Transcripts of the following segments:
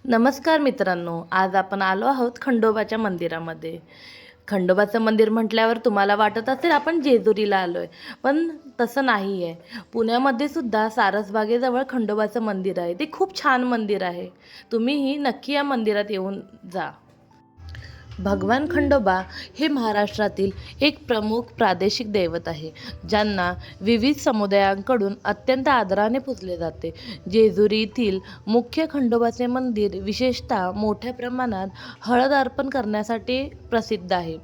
नमस्कार मित्रांनो, आज आपण आलो आहोत खंडोबाच्या मंदिरामध्ये. खंडोबाचं मंदिर म्हटल्यावर तुम्हाला वाटत असेल आपण जेजुरीला आलोय, पण तसं नाही आहे. पुण्यामध्ये सुद्धा सारसबागेजवळ खंडोबाचं मंदिर आहे. ते खूप छान मंदिर आहे. तुम्हीही नक्की या मंदिरात येऊन जा. भगवान खंडोबा हे महाराष्ट्रातील एक प्रमुख प्रादेशिक दैवत आहे, ज्यांना विविध समुदायांकडून अत्यंत आदराने पूजले जाते. जेजुरीतील मुख्य खंडोबाचे मंदिर विशेषतः मोठ्या प्रमाणात हळद अर्पण करण्यासाठी प्रसिद्ध आहे,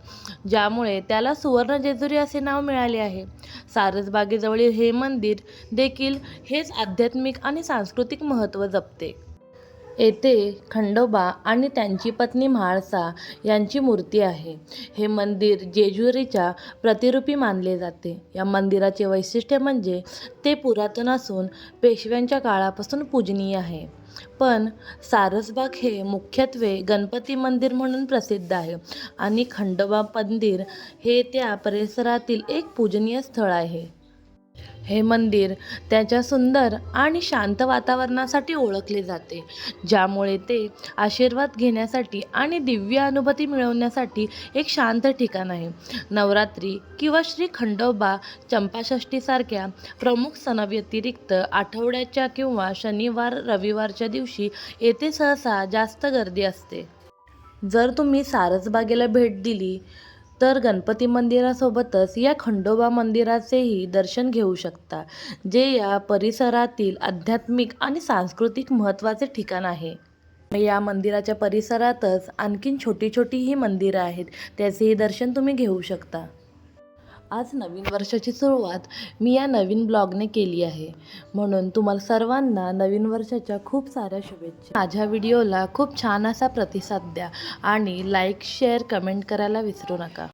ज्यामुळे त्याला सुवर्ण जेजुरी असे नाव मिळाले आहे. सारसबागेजवळील हे मंदिर देखील हेच आध्यात्मिक आणि सांस्कृतिक महत्त्व जपते. येथे खंडोबा आणि त्यांची पत्नी म्हाळसा यांची मूर्ती आहे. हे मंदिर जेजुरीच्या प्रतिरूपी मानले जाते. या मंदिराचे वैशिष्ट्य म्हणजे ते पुरातन असून पेशव्यांच्या काळापासून पूजनीय आहे. पण सारसबाग हे मुख्यत्वे गणपती मंदिर म्हणून प्रसिद्ध आहे आणि खंडोबा मंदिर हे त्या परिसरातील एक पूजनीय स्थळ आहे. हे मंदिर त्याच्या सुंदर आणि शांत वातावरणासाठी ओळखले जाते, ज्यामुळे ते आशीर्वाद घेण्यासाठी आणि दिव्य अनुभूती मिळवण्यासाठी एक शांत ठिकाण आहे. नवरात्री किंवा श्री खंडोबा चंपाषष्ठीसारख्या प्रमुख सणाव्यतिरिक्त आठवड्याच्या किंवा शनिवार रविवारच्या दिवशी येथे सहसा जास्त गर्दी असते. जर तुम्ही सारसबागेला भेट दिली तर गणपती मंदिरासोबतच या खंडोबा मंदिराचेही दर्शन घेऊ शकता, जे या परिसरातील आध्यात्मिक आणि सांस्कृतिक महत्त्वाचे ठिकाण आहे. या मंदिराच्या परिसरातच आणखीन छोटी छोटी ही मंदिरं आहेत, त्याचेही दर्शन तुम्ही घेऊ शकता. आज नवीन वर्षाची सुरुवात मी या नवीन ब्लॉगने केली आहे, म्हणून तुम्हाला सर्वांना नवीन वर्षाच्या खूप साऱ्या शुभेच्छा. माझ्या व्हिडिओला खूप छान असा प्रतिसाद द्या आणि लाईक, शेअर, कमेंट करायला विसरू नका.